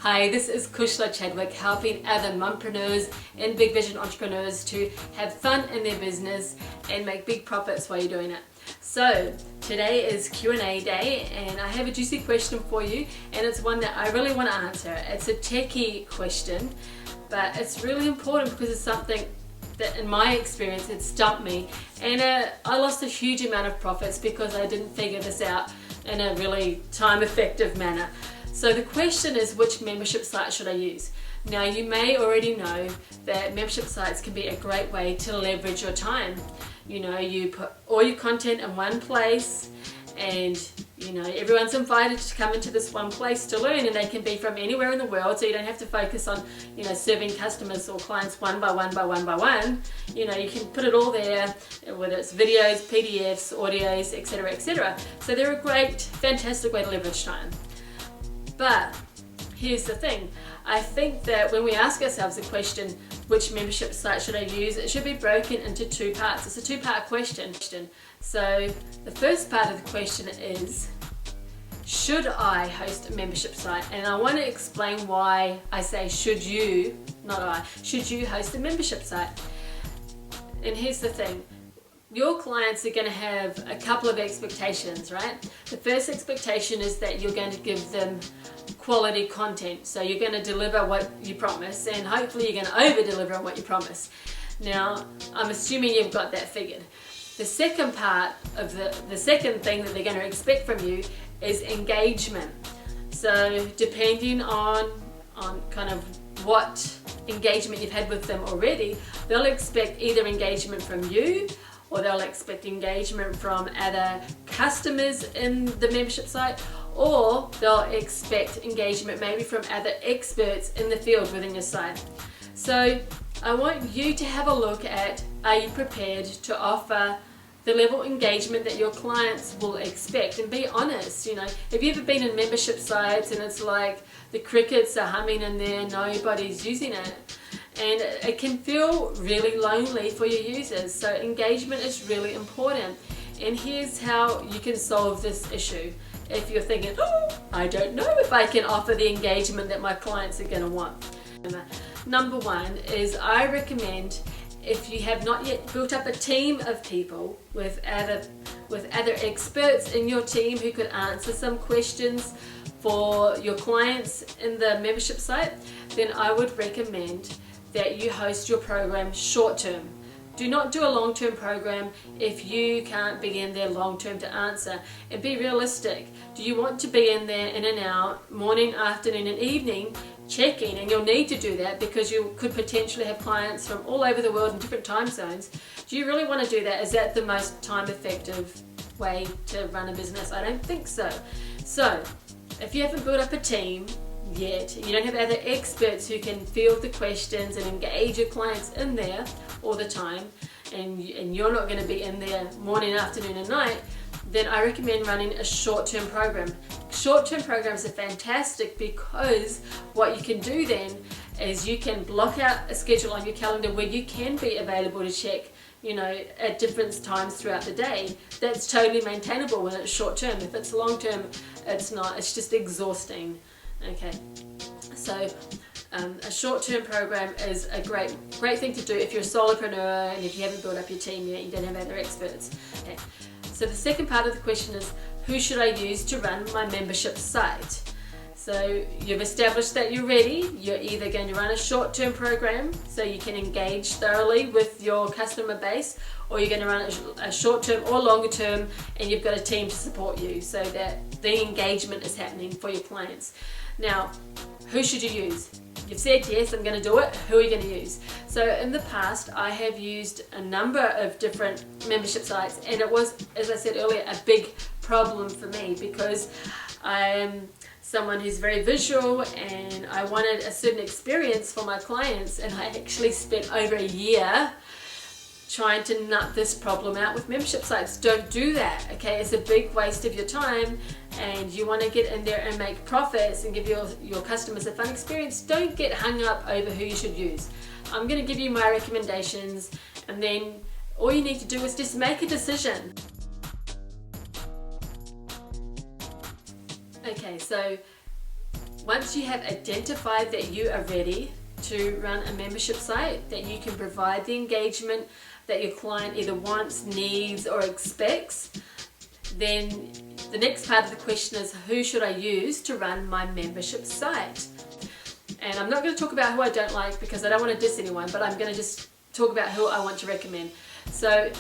Hi, this is Kushla Chadwick, helping other mompreneurs and big vision entrepreneurs to have fun in their business and make big profits while you're doing it. So today is Q&A day and I have a juicy question for you, and it's one that I really want to answer. It's a techie question, but it's really important because it's something that in my experience it stumped me, and I lost a huge amount of profits because I didn't figure this out in a really time effective manner. So the question is, which membership site should I use? Now, you may already know that membership sites can be a great way to leverage your time. You know, you put all your content in one place, and you know, everyone's invited to come into this one place to learn, and they can be from anywhere in the world, so you don't have to focus on, you know, serving customers or clients one by one by one by one. You know, you can put it all there, whether it's videos, PDFs, audios, etc., etc. So they're a great, fantastic way to leverage time. But here's the thing, I think that when we ask ourselves the question, which membership site should I use, it should be broken into two parts. It's a two-part question. So the first part of the question is, should I host a membership site? And I want to explain why I say should you, not I, should you host a membership site? And here's the thing. Your clients are going to have a couple of expectations, right? The first expectation is that you're going to give them quality content. So you're going to deliver what you promise, and hopefully you're going to over-deliver on what you promise. Now, I'm assuming you've got that figured. The second part of the second thing that they're going to expect from you is engagement. So depending on kind of what engagement you've had with them already, they'll expect either engagement from you, or they'll expect engagement from other customers in the membership site, or they'll expect engagement maybe from other experts in the field within your site. So I want you to have a look at, are you prepared to offer the level of engagement that your clients will expect? And be honest, you know, have you ever been in membership sites and it's like the crickets are humming in there, nobody's using it? And it can feel really lonely for your users. So engagement is really important. And here's how you can solve this issue. If you're thinking, oh, I don't know if I can offer the engagement that my clients are going to want. Number one is, I recommend, if you have not yet built up a team of people with other experts in your team who could answer some questions for your clients in the membership site, then I would recommend that you host your program short term. Do not do a long term program if you can't be in there long term to answer. And be realistic. Do you want to be in there in and out, morning, afternoon and evening, checking? And you'll need to do that because you could potentially have clients from all over the world in different time zones. Do you really want to do that? Is that the most time effective way to run a business? I don't think so. So if you haven't built up a team yet, you don't have other experts who can field the questions and engage your clients in there all the time, and you're not going to be in there morning, afternoon and night, then I recommend running a short-term program. Short-term programs are fantastic because what you can do then is you can block out a schedule on your calendar where you can be available to check, you know, at different times throughout the day. That's totally maintainable when it's short-term. If it's long-term, it's not. It's just exhausting. Okay, so a short-term program is a great thing to do if you're a solopreneur and if you haven't built up your team yet, you don't have other experts. Okay. So the second part of the question is, who should I use to run my membership site? So you've established that you're ready. You're either going to run a short-term program so you can engage thoroughly with your customer base, or you're going to run a short-term or longer-term and you've got a team to support you so that the engagement is happening for your clients. Now, who should you use? You've said, yes, I'm going to do it. Who are you going to use? So in the past, I have used a number of different membership sites, and it was, as I said earlier, a big problem for me because I'm someone who's very visual and I wanted a certain experience for my clients, and I actually spent over a year trying to nut this problem out with membership sites. Don't do that, okay? It's a big waste of your time, and you want to get in there and make profits and give your customers a fun experience. Don't get hung up over who you should use. I'm going to give you my recommendations, and then all you need to do is just make a decision. Okay, so once you have identified that you are ready to run a membership site, that you can provide the engagement that your client either wants, needs, or expects, then the next part of the question is, who should I use to run my membership site? And I'm not going to talk about who I don't like because I don't want to diss anyone, but I'm going to just talk about who I want to recommend. So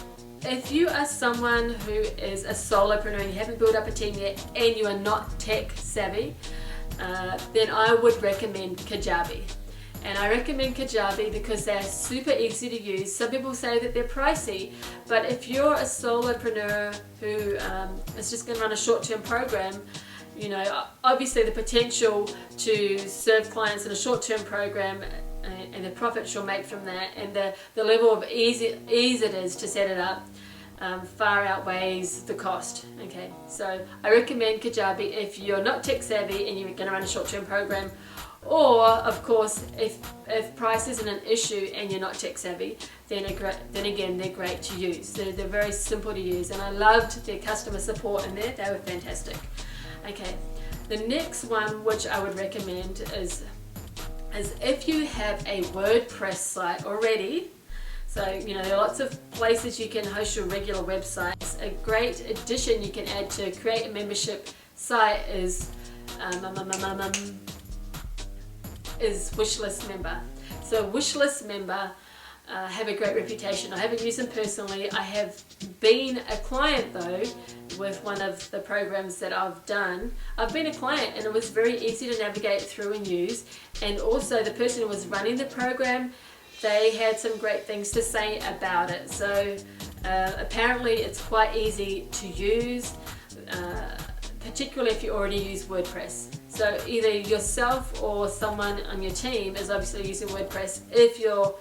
if you are someone who is a solopreneur and you haven't built up a team yet and you are not tech savvy, then I would recommend Kajabi. And I recommend Kajabi because they're super easy to use. Some people say that they're pricey, but if you're a solopreneur who is just going to run a short-term program, you know, obviously the potential to serve clients in a short-term program and the profits you'll make from that, and the level of ease it is to set it up far outweighs the cost. Okay, so I recommend Kajabi if you're not tech savvy and you're going to run a short-term program, or of course if price isn't an issue and you're not tech savvy, then again they're great to use. They're very simple to use, and I loved their customer support in there. They were fantastic. Okay, the next one which I would recommend is if you have a WordPress site already. So, you know, there are lots of places you can host your regular websites. A great addition you can add to create a membership site is Wishlist Member. So Wishlist Member have a great reputation. I haven't used them personally. I have been a client though with one of the programs that I've done. I've been a client and it was very easy to navigate through and use, and also the person who was running the program, they had some great things to say about it. So apparently it's quite easy to use, particularly if you already use WordPress. So either yourself or someone on your team is obviously using WordPress if your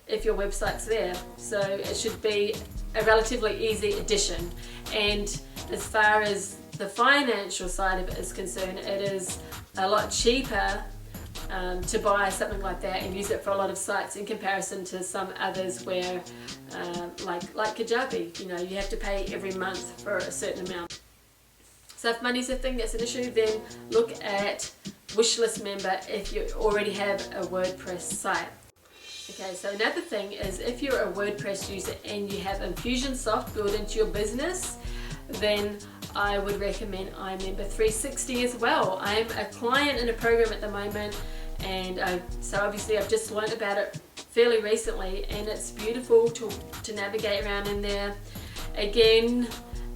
website's there. So it should be a relatively easy addition. And as far as the financial side of it is concerned, it is a lot cheaper to buy something like that and use it for a lot of sites in comparison to some others where like Kajabi, you know, you have to pay every month for a certain amount. So if money's a thing that's an issue, then look at Wishlist Member if you already have a WordPress site. Okay, so another thing is if you're a WordPress user and you have Infusionsoft built into your business, then I would recommend iMember 360 as well. I'm a client in a program at the moment, and so obviously I've just learned about it fairly recently, and it's beautiful to navigate around in there. Again,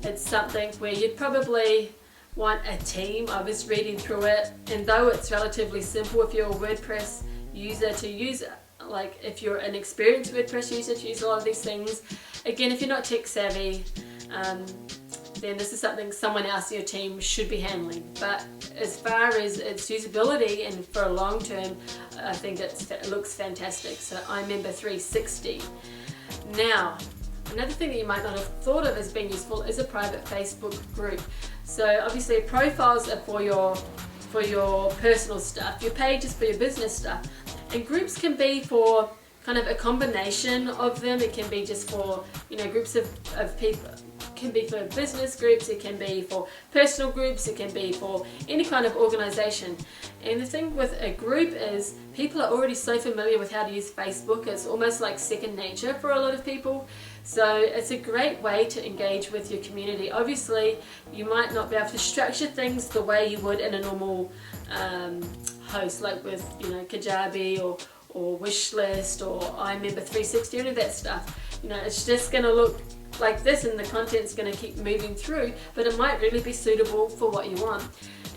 it's something where you'd probably want a team. I was reading through it, and though it's relatively simple if you're a WordPress user to use it, like if you're an experienced WordPress user to use a lot of these things, again, if you're not tech savvy, then this is something someone else in your team should be handling. But as far as its usability and for a long term, I think it looks fantastic. So iMember 360. Now, another thing that you might not have thought of as being useful is a private Facebook group. So obviously profiles are for your personal stuff, your page is for your business stuff, and groups can be for kind of a combination of them. It can be just for, you know, groups of people. It can be for business groups, it can be for personal groups, it can be for any kind of organization. And the thing with a group is people are already so familiar with how to use Facebook, it's almost like second nature for a lot of people. So it's a great way to engage with your community. Obviously, you might not be able to structure things the way you would in a normal host, like with, you know, Kajabi or Wishlist or iMember 360, any of that stuff. You know, it's just going to look like this, and the content's going to keep moving through, but it might really be suitable for what you want.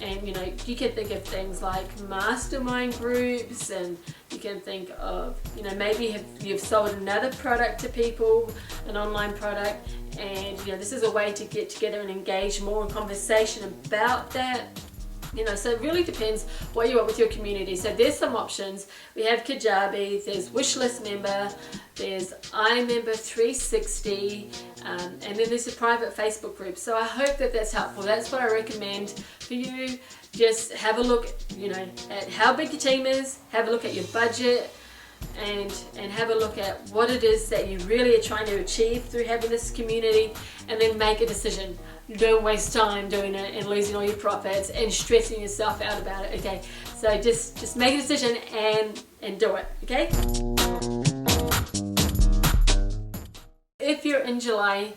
And you know, you can think of things like mastermind groups, and you can think of, you know, maybe you've sold another product to people, an online product, and you know, this is a way to get together and engage more in conversation about that. You know, so it really depends what you want with your community. So there's some options. We have Kajabi, there's Wishlist Member, there's iMember 360, and then there's a private Facebook group. So I hope that that's helpful. That's what I recommend for you. Just have a look, you know, at how big your team is, have a look at your budget, and have a look at what it is that you really are trying to achieve through having this community, and then make a decision. don't waste time doing it and losing all your profits and stressing yourself out about it, okay? So just make a decision and do it, okay? If you're in July,